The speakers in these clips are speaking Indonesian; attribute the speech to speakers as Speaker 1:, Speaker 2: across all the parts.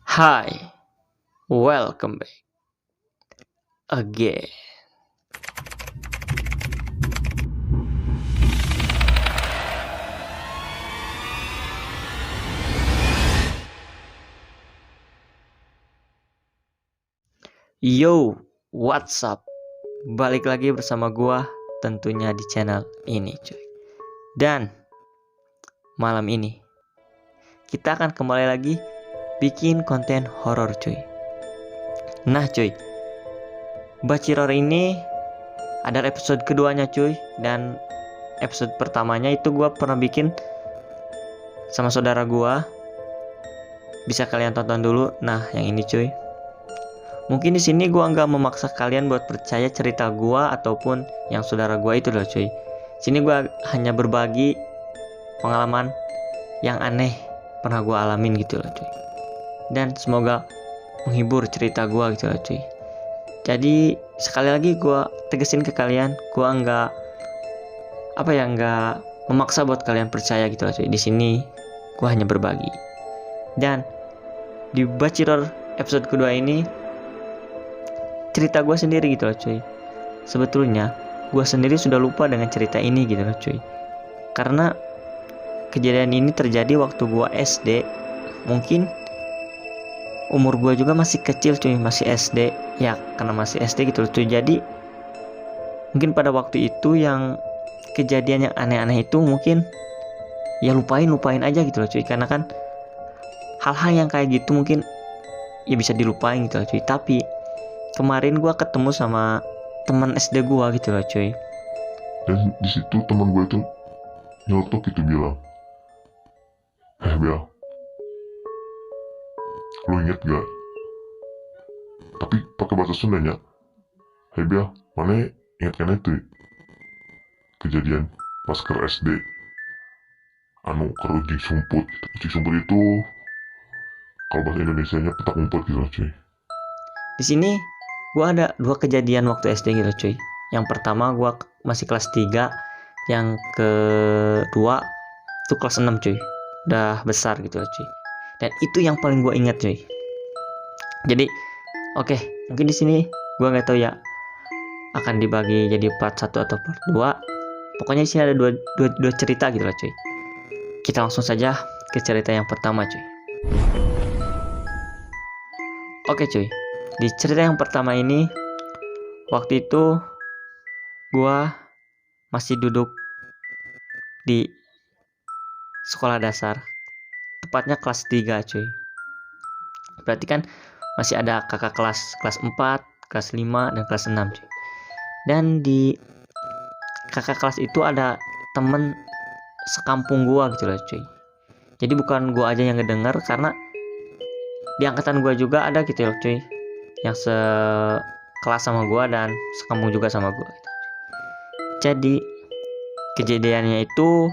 Speaker 1: Hi, welcome back again. Yo, what's up? Balik lagi bersama gua tentunya di channel ini, cuy. Dan malam ini kita akan kembali lagi bikin konten horor, cuy. Nah, cuy, Baciror ini ada episode keduanya, cuy. Dan episode pertamanya itu gua pernah bikin sama saudara gua. Bisa kalian tonton dulu. Nah, yang ini, cuy. Mungkin di sini gua nggak memaksa kalian buat percaya cerita gua ataupun yang saudara gua itu loh, cuy. Sini gua hanya berbagi pengalaman yang aneh pernah gua alamin gitu loh, cuy. Dan semoga menghibur cerita gua gitu loh, cuy. Jadi sekali lagi gua tegesin ke kalian, gua nggak memaksa buat kalian percaya gitu loh, cuy. Di sini gua hanya berbagi. Dan di Baciror episode kedua ini cerita gue sendiri gitu loh, cuy. Sebetulnya gue sendiri sudah lupa dengan cerita ini gitu loh, cuy. Karena kejadian ini terjadi waktu gue SD. Mungkin umur gue juga masih kecil, cuy, masih SD. Ya karena masih SD gitu loh, cuy. Jadi mungkin pada waktu itu yang kejadian yang aneh-aneh itu mungkin ya lupain aja gitu loh, cuy. Karena kan hal-hal yang kayak gitu mungkin ya bisa dilupain gitu loh, cuy. Tapi kemarin gue ketemu sama teman SD gue gitu loh, cuy.
Speaker 2: Dan di situ teman gue itu nyelotok gitu bilang, Bel, lo inget gak? Tapi pakai bahasa Sundanya, Bel, mana inget kan itu kejadian pas ke SD, ke ujung sumput. Ujung sumput itu kalau bahasa Indonesianya petak umpet gitu loh, cuy.
Speaker 1: Di sini gue ada dua kejadian waktu SD gitu, cuy. Yang pertama gue masih kelas 3, yang kedua itu kelas 6, cuy. Udah besar gitu loh, cuy. Dan itu yang paling gue ingat, cuy. Jadi oke, mungkin di sini gue nggak tahu ya akan dibagi jadi part 1 atau part 2. Pokoknya di sini ada dua cerita gitu loh, cuy. Kita langsung saja ke cerita yang pertama, cuy. Oke, cuy. Di cerita yang pertama ini, waktu itu gua masih duduk di sekolah dasar, tepatnya kelas 3, cuy. Berarti kan masih ada kakak kelas 4, kelas 5, dan kelas 6, cuy. Dan di kakak kelas itu ada temen sekampung gua gitu loh, cuy. Jadi bukan gua aja yang ngedenger, karena di angkatan gua juga ada gitu loh, cuy, yang sekelas sama gua dan sekampung juga sama gua gitu. Jadi kejadiannya itu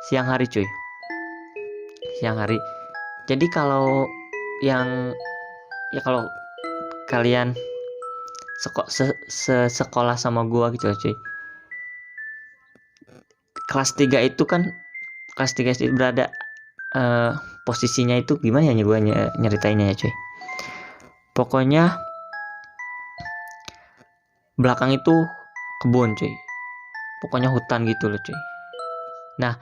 Speaker 1: siang hari, cuy. Siang hari. Jadi kalau kalau kalian sekolah sama gua gitu loh, cuy. Kelas 3 itu kan kelas 3 SD berada posisinya itu gimana ya gua nyeritainnya ya, cuy. Pokoknya belakang itu kebun, cuy. Pokoknya hutan gitu loh, cuy. Nah,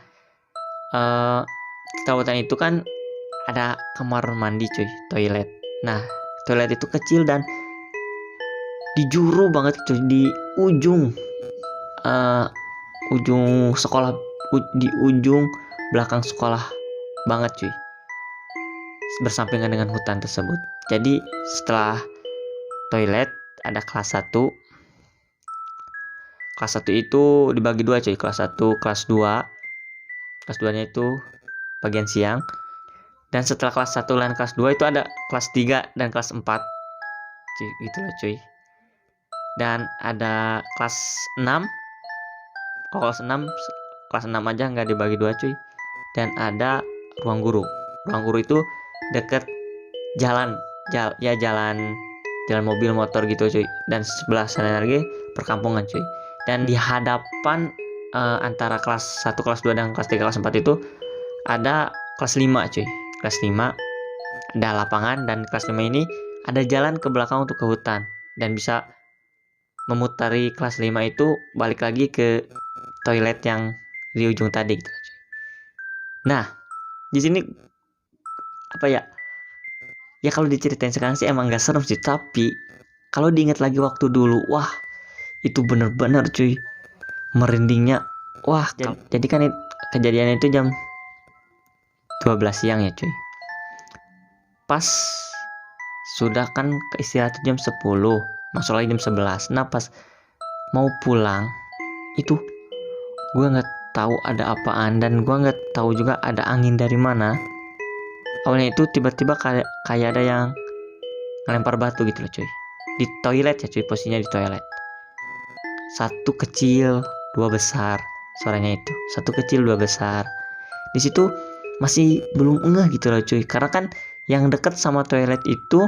Speaker 1: hutan itu kan ada kamar mandi, cuy, toilet. Nah, toilet itu kecil dan di juru banget, cuy, di ujung sekolah, di ujung belakang sekolah banget, cuy, bersampingan dengan hutan tersebut. Jadi setelah toilet ada kelas 1. Kelas 1 itu dibagi 2, cuy. Kelas 1, kelas 2. Kelas 2-nya itu bagian siang. Dan setelah kelas 1 dan kelas 2 itu ada kelas 3 dan kelas 4. Cuy, gitu loh, cuy. Dan ada kelas 6. Kalau kelas 6 aja nggak dibagi 2, cuy. Dan ada ruang guru. Ruang guru itu deket jalan mobil motor gitu, cuy. Dan sebelah sana lagi perkampungan, cuy. Dan di hadapan antara kelas 1, kelas 2 dan kelas 3, kelas 4 itu ada kelas 5, cuy. Kelas 5 ada lapangan, dan kelas 5 ini ada jalan ke belakang untuk ke hutan, dan bisa memutari kelas 5 itu balik lagi ke toilet yang di ujung tadi gitu. Nah, di sini apa ya? Ya kalau diceritain sekarang sih emang gak serem sih, tapi kalau diingat lagi waktu dulu, wah itu bener-bener cuy merindingnya. Wah, jadi kan kejadiannya itu jam 12 siang ya cuy. Pas sudah kan istirahat jam 10, masuk lagi jam 11. Nah pas mau pulang itu gue nggak tahu ada apaan, dan gue nggak tahu juga ada angin dari mana. Awalnya itu tiba-tiba kayak ada yang ngelempar batu gitu loh cuy, di toilet ya cuy, posisinya di toilet. Satu kecil dua besar, suaranya itu satu kecil dua besar. Di situ masih belum ngeh gitu loh cuy, karena kan yang deket sama toilet itu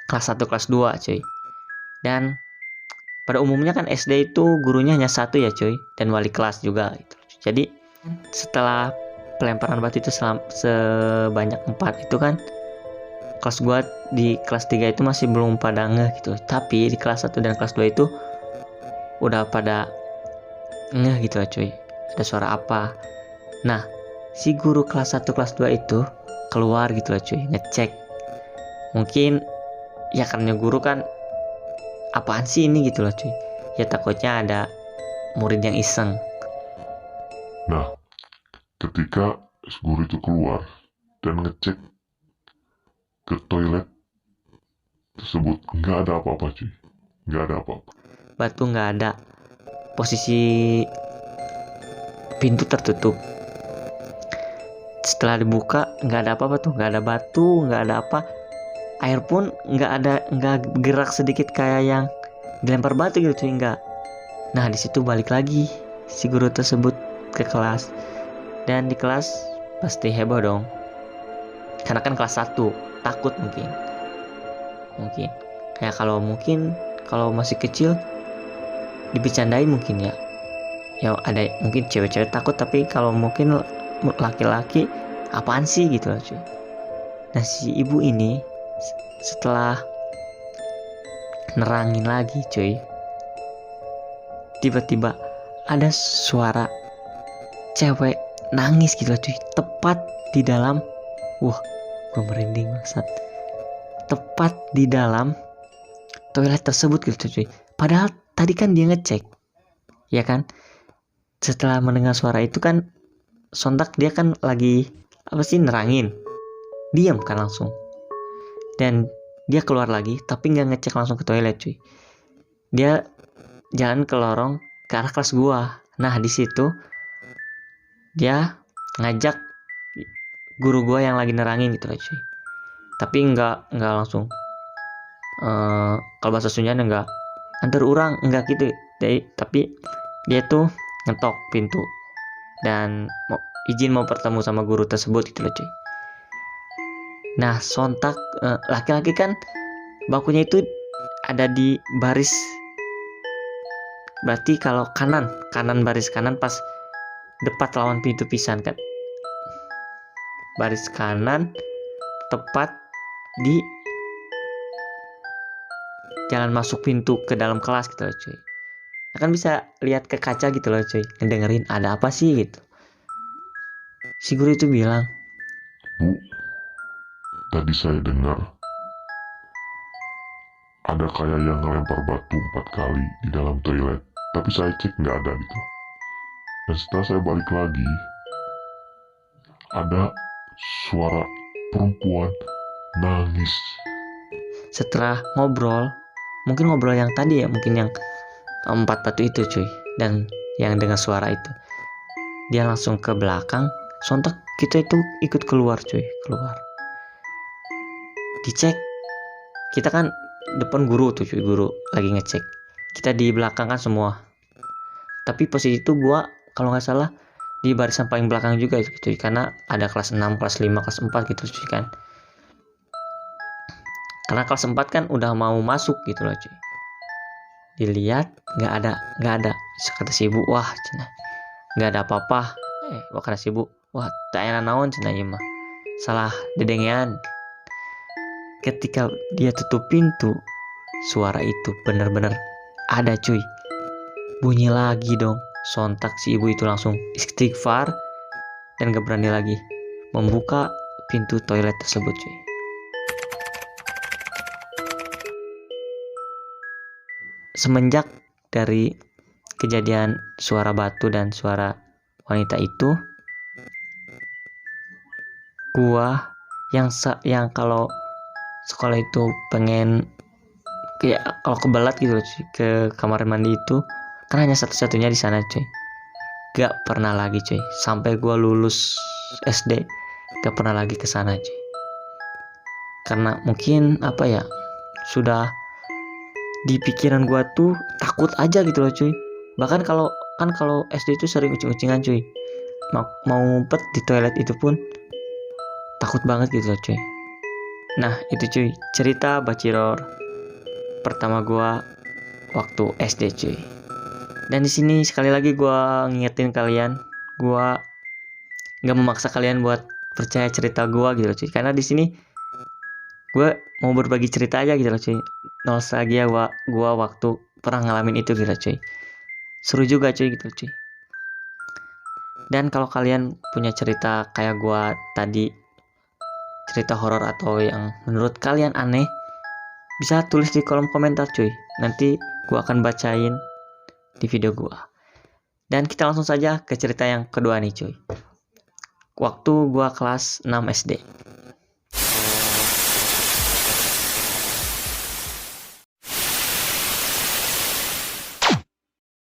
Speaker 1: kelas 1 kelas 2 cuy. Dan pada umumnya kan SD itu gurunya hanya satu ya cuy, dan wali kelas juga gitu. Jadi setelah pelemparan batu itu sebanyak 4 itu kan, kelas gua di kelas 3 itu masih belum pada ngeh gitu. Tapi di kelas 1 dan kelas 2 itu udah pada ngeh gitu lah cuy, ada suara apa. Nah si guru kelas 1 kelas 2 itu keluar gitu lah cuy, ngecek. Mungkin ya karena guru kan, apaan sih ini gitu loh cuy, ya takutnya ada murid yang iseng.
Speaker 2: Nah, ketika guru itu keluar dan ngecek ke toilet tersebut, nggak ada apa-apa cuy, nggak ada apa-apa.
Speaker 1: Batu nggak ada, posisi pintu tertutup. Setelah dibuka nggak ada apa-apa tuh, nggak ada batu, nggak ada apa, air pun nggak gerak sedikit kayak yang dilempar batu gitu cuy, nggak. Nah di situ balik lagi si guru tersebut ke kelas, dan di kelas pasti heboh dong, karena kan kelas 1 takut. Mungkin kayak kalau masih kecil dibercandain mungkin ya ada mungkin cewek-cewek takut, tapi kalau mungkin laki-laki apaan sih gitu loh cuy. Nah si ibu ini setelah nerangin lagi cuy, tiba-tiba ada suara cewek nangis gitu loh cuy, tepat di dalam, wah gue merinding banget, tepat di dalam toilet tersebut gitu cuy. Padahal tadi kan dia ngecek ya kan, setelah mendengar suara itu kan sontak dia kan lagi apa sih, nerangin, diam kan langsung, dan dia keluar lagi tapi nggak ngecek langsung ke toilet cuy. Dia jalan ke lorong ke arah kelas gua. Nah di situ dia ngajak guru gua yang lagi nerangin gitu loh cuy, tapi nggak langsung kalau bahasa Sundanya nggak antar orang, nggak gitu. Tapi dia tuh ngetok pintu dan izin mau bertemu sama guru tersebut gitu loh cuy. Nah sontak laki-laki kan bangkunya itu ada di baris, berarti kalau kanan baris kanan, pas depan lawan pintu pisan kan, baris kanan tepat di jalan masuk pintu ke dalam kelas gitu loh cuy. Nah, kan bisa lihat ke kaca gitu loh cuy, ngedengerin ada apa sih gitu. Si guru itu bilang,
Speaker 2: Bu, tadi saya dengar ada kayak yang ngelempar batu 4 kali di dalam toilet, tapi saya cek nggak ada gitu. Dan setelah saya balik lagi, ada suara perempuan nangis.
Speaker 1: setelah ngobrol, mungkin ngobrol yang tadi ya, mungkin yang 4 batu itu cuy, dan yang dengan suara itu, dia langsung ke belakang. Sontak kita itu ikut keluar cuy, keluar dicek. Kita kan depan guru tuh cuy, guru lagi ngecek, kita di belakang kan semua. Tapi posisi itu gua kalau nggak salah di barisan paling belakang juga cuy, karena ada kelas 6 kelas 5 kelas 4 gitu cuy kan, karena kelas 4 kan udah mau masuk gitu loh cuy. Dilihat nggak ada, kata si ibu, wah cenah nggak ada apa-apa. Wah kata si ibu, wah tak enak naon cenah ieu mah, salah dedengean. ketika dia tutup pintu, suara itu benar-benar ada cuy. Bunyi lagi dong. Sontak si ibu itu langsung istighfar dan gak berani lagi membuka pintu toilet tersebut cuy. Semenjak dari kejadian suara batu dan suara wanita itu, gua yang kalau sekolah itu pengen kayak kalau kebelat gitu loh cuy, ke kamar mandi itu kan hanya satu-satunya di sana cuy. Gak pernah lagi cuy, sampai gua lulus SD gak pernah lagi ke sana cuy. Karena mungkin apa ya, sudah di pikiran gua tuh takut aja gitu loh cuy. Bahkan kalau SD itu sering ucing-ucingan cuy. Mau ngumpet di toilet itu pun takut banget gitu loh cuy. Nah itu cuy, cerita baciror pertama gua waktu SD cuy. Dan di sini sekali lagi gua ngingetin kalian, gua nggak memaksa kalian buat percaya cerita gua gitu loh cuy. Karena di sini gue mau berbagi cerita aja gitu loh cuy. Nostalgia gua waktu pernah ngalamin itu gitu cuy. Seru juga cuy gitu cuy. Dan kalau kalian punya cerita kayak gua tadi, cerita horor atau yang menurut kalian aneh, bisa tulis di kolom komentar cuy. Nanti gua akan bacain di video gua. Dan kita langsung saja ke cerita yang kedua nih cuy. Waktu gua kelas 6 SD.